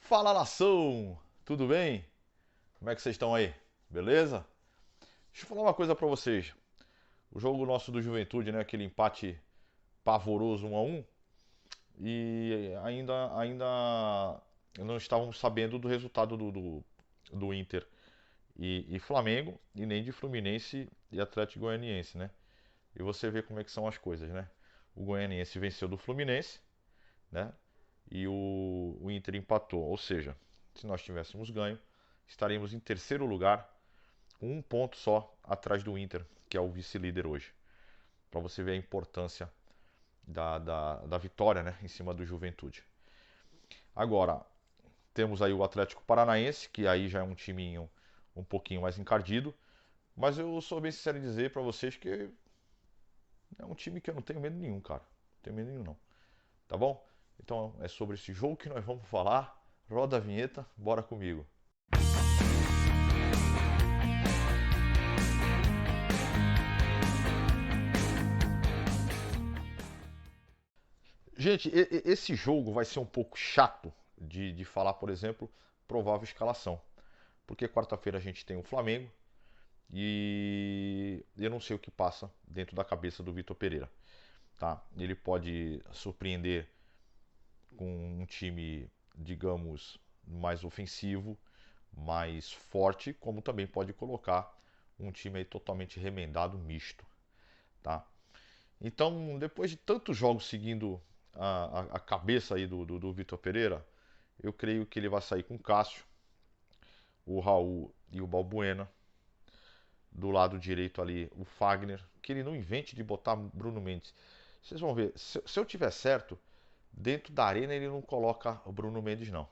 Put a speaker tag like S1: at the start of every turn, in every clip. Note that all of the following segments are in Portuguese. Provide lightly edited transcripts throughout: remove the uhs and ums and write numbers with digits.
S1: Fala, nação! Tudo bem? Como é que vocês estão aí? Beleza? Deixa eu falar uma coisa pra vocês. O jogo nosso do Juventude, né, aquele empate pavoroso 1-1, e ainda não estávamos sabendo do resultado do Inter e Flamengo, e nem de Fluminense e Atlético Goianiense, né? E você vê como é que são as coisas, né? O Goianiense venceu do Fluminense, né? E o Inter empatou. Ou seja, se nós tivéssemos ganho, estaríamos em terceiro lugar, com um ponto só atrás do Inter, que é o vice-líder hoje. Para você ver a importância da vitória, né, em cima do Juventude. Agora, temos aí o Atlético Paranaense, que aí já é um timinho um pouquinho mais encardido. Mas eu sou bem sincero em dizer para vocês que é um time que eu não tenho medo nenhum, cara. Não tenho medo nenhum, não. Tá bom? Então é sobre esse jogo que nós vamos falar. Roda a vinheta, bora comigo. Gente, esse jogo vai ser um pouco chato de falar, por exemplo, provável escalação. Porque quarta-feira a gente tem o Flamengo e eu não sei o que passa dentro da cabeça do Vitor Pereira. Tá? Ele pode surpreender com um time, digamos, mais ofensivo, mais forte, como também pode colocar um time aí totalmente remendado, misto. Tá? Então, depois de tantos jogos seguindo a cabeça aí do Vitor Pereira, eu creio que ele vai sair com o Cássio, o Raul e o Balbuena. Do lado direito ali, o Fagner. Que ele não invente de botar Bruno Mendes. Vocês vão ver, se eu tiver certo, dentro da arena ele não coloca o Bruno Mendes, não.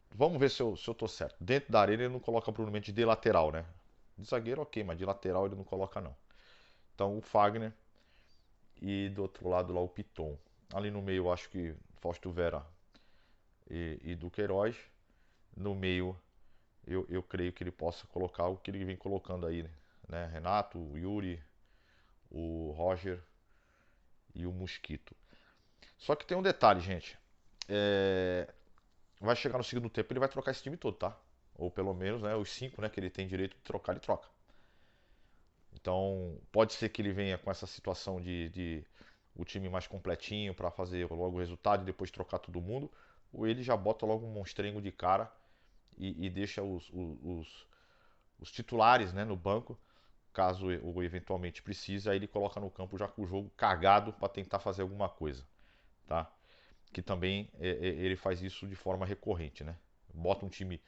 S1: Vamos ver se eu tô certo. Dentro da arena ele não coloca o Bruno Mendes de lateral, né? De zagueiro, ok, mas de lateral ele não coloca, não. Então o Fagner e do outro lado lá o Piton. Ali no meio eu acho que Fausto Vera e Duqueiroz. No meio eu creio que ele possa colocar o que ele vem colocando aí, né? Renato, o Yuri, o Roger e o Mosquito. Só que tem um detalhe, gente. Vai chegar no segundo tempo, ele vai trocar esse time todo, tá? Ou pelo menos, né, os cinco, né, que ele tem direito de trocar, ele troca. Então, pode ser que ele venha com essa situação de o time mais completinho para fazer logo o resultado e depois trocar todo mundo, ou ele já bota logo um monstrengo de cara e deixa os titulares, né, no banco, caso o eventualmente precise, aí ele coloca no campo já com o jogo cagado para tentar fazer alguma coisa, tá? Que também ele faz isso de forma recorrente, né? Bota um time,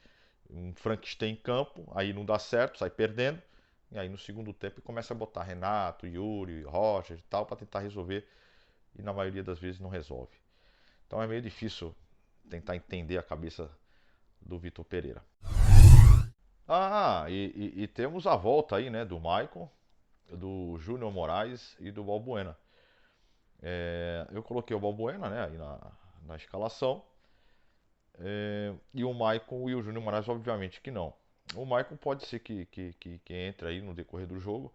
S1: um Frankenstein em campo, aí não dá certo, sai perdendo, e aí no segundo tempo começa a botar Renato, Yuri, Roger e tal para tentar resolver, e na maioria das vezes não resolve. Então é meio difícil tentar entender a cabeça do Vitor Pereira. E temos a volta aí, né, do Maicon, do Júnior Moraes e do Balbuena. Eu coloquei o Balbuena, né, aí na escalação. E o Maicon e o Júnior Moraes, obviamente que não. O Maicon pode ser que entre aí no decorrer do jogo,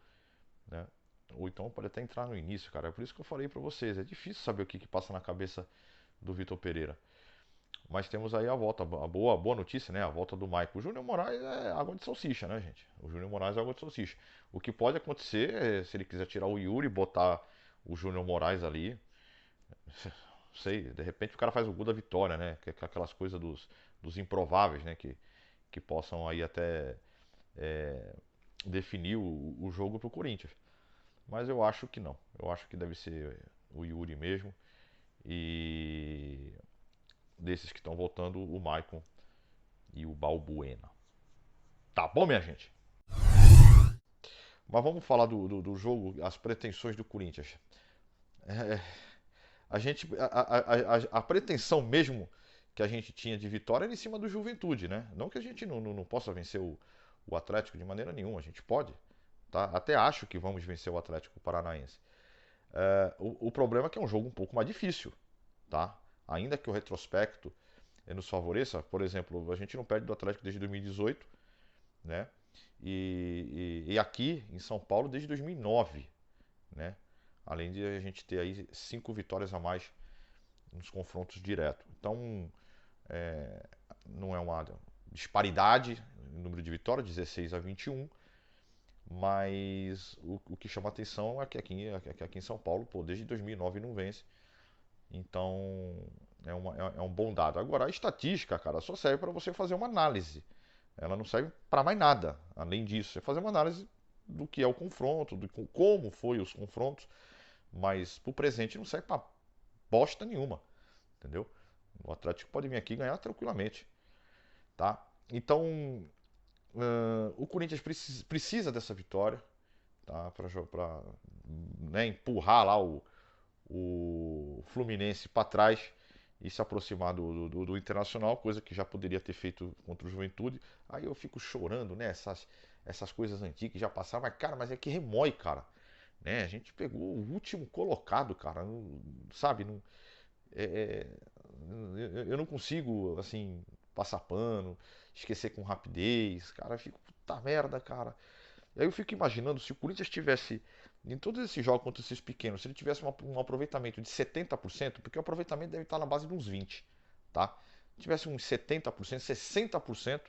S1: né? Ou então pode até entrar no início, cara. É por isso que eu falei pra vocês. É difícil saber o que passa na cabeça do Vitor Pereira. Mas temos aí a volta, a boa notícia, né? A volta do Maicon. O Júnior Moraes é água de salsicha, né, gente? O Júnior Moraes é água de salsicha. O que pode acontecer é se ele quiser tirar o Yuri e botar o Júnior Moraes ali, sei, de repente o cara faz o gol da vitória, né? Que é aquelas coisas dos improváveis, né? Que possam aí até definir o jogo pro Corinthians. Mas eu acho que não. Eu acho que deve ser o Yuri mesmo. E desses que estão voltando, o Maicon e o Balbuena. Tá bom, minha gente? Mas vamos falar do jogo, as pretensões do Corinthians. É, a gente, a pretensão mesmo que a gente tinha de vitória era em cima do Juventude, né? Não que a gente não possa vencer o Atlético de maneira nenhuma, a gente pode, tá? Até acho que vamos vencer o Atlético Paranaense. O problema é que é um jogo um pouco mais difícil, tá? Ainda que o retrospecto nos favoreça, por exemplo, a gente não perde do Atlético desde 2018, né? E aqui em São Paulo desde 2009, né? Além de a gente ter aí 5 vitórias a mais nos confrontos diretos. Então, não é uma disparidade no número de vitórias, 16 a 21, mas o que chama atenção é que aqui em São Paulo, pô, desde 2009 não vence. Então é um bom dado. Agora, a estatística, cara, só serve para você fazer uma análise. Ela não serve para mais nada, além disso. É fazer uma análise do que é o confronto, de como foi os confrontos, mas pro presente não serve para bosta nenhuma, entendeu? O Atlético pode vir aqui e ganhar tranquilamente, tá? Então, o Corinthians precisa dessa vitória, tá? Para né, empurrar lá o Fluminense para trás e se aproximar do Internacional, coisa que já poderia ter feito contra o Juventude. Aí eu fico chorando, né? Essas coisas antigas que já passaram, mas cara, mas é que remói, cara. Né? A gente pegou o último colocado, cara. Não, sabe? Não, é, eu não consigo, assim, passar pano, esquecer com rapidez. Cara, eu fico, puta merda, cara. Aí eu fico imaginando se o Corinthians tivesse, em todos esses jogos contra esses pequenos, se ele tivesse um aproveitamento de 70%, porque o aproveitamento deve estar na base de uns 20%, tá? Se tivesse uns 70%, 60%,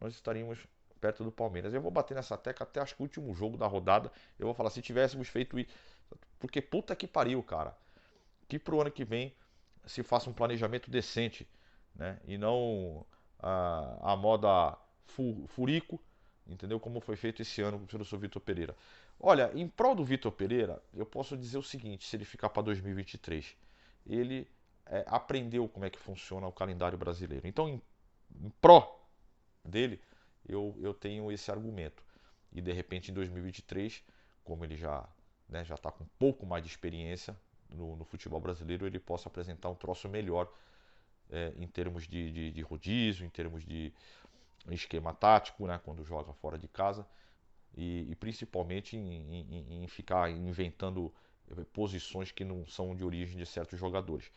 S1: nós estaríamos perto do Palmeiras. Eu vou bater nessa tecla até acho que o último jogo da rodada. Eu vou falar, se tivéssemos feito isso. Porque puta que pariu, cara. Que pro ano que vem se faça um planejamento decente, né? E não a moda furico, entendeu? Como foi feito esse ano pelo professor Vitor Pereira. Olha, em prol do Vitor Pereira, eu posso dizer o seguinte: se ele ficar para 2023, ele aprendeu como é que funciona o calendário brasileiro. Então, em pró dele, eu tenho esse argumento. E de repente, em 2023, como ele já está com um pouco mais de experiência no futebol brasileiro, ele possa apresentar um troço melhor em termos de rodízio, em termos de esquema tático, né, quando joga fora de casa, e principalmente em ficar inventando posições que não são de origem de certos jogadores.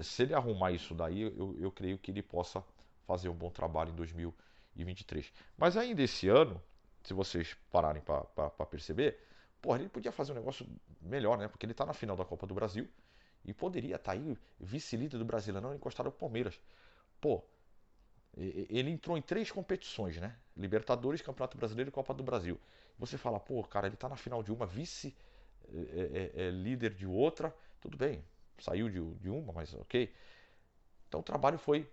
S1: Se ele arrumar isso daí, eu creio que ele possa fazer um bom trabalho em 2023. Mas ainda esse ano, se vocês pararem para perceber, porra, ele podia fazer um negócio melhor, né? Porque ele está na final da Copa do Brasil e poderia estar aí vice-líder do Brasileirão encostado ao Palmeiras. Pô, ele entrou em 3 competições, né? Libertadores, Campeonato Brasileiro e Copa do Brasil. Você fala, pô, cara, ele tá na final de uma, vice líder de outra, tudo bem, saiu de uma, mas ok. Então o trabalho foi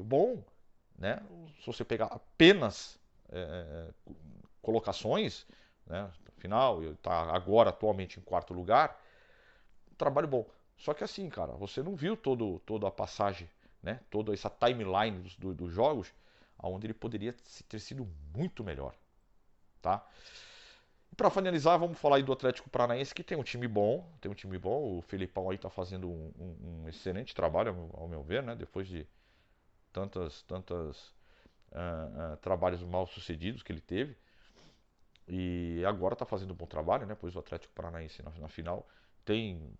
S1: bom, né? Se você pegar apenas colocações, né? Final, ele tá agora atualmente em 4º lugar, trabalho bom. Só que assim, cara, você não viu toda a passagem, né? Toda essa timeline dos jogos, onde ele poderia ter sido muito melhor, tá? E para finalizar, vamos falar aí do Atlético Paranaense, que tem um time bom, o Felipão aí tá fazendo um excelente trabalho, ao meu ver, né? Depois de tantas trabalhos mal sucedidos que ele teve, e agora tá fazendo um bom trabalho, né? Pois o Atlético Paranaense na final tem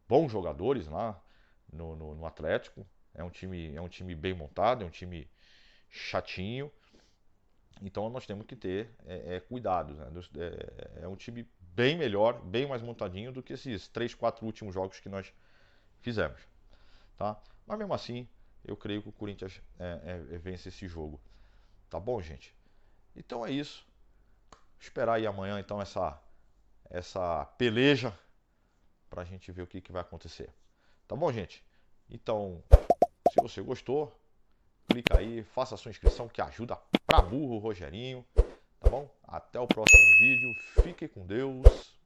S1: bons jogadores lá no Atlético. É um time bem montado, é um time chatinho. Então nós temos que ter cuidado. Né? É um time bem melhor, bem mais montadinho do que esses 3, 4 últimos jogos que nós fizemos. Tá? Mas mesmo assim, eu creio que o Corinthians vence esse jogo. Tá bom, gente? Então é isso. Esperar aí amanhã então essa peleja pra gente ver o que vai acontecer. Tá bom, gente? Então, se você gostou, clica aí, faça a sua inscrição que ajuda pra burro o Rogerinho. Tá bom? Até o próximo vídeo. Fique com Deus.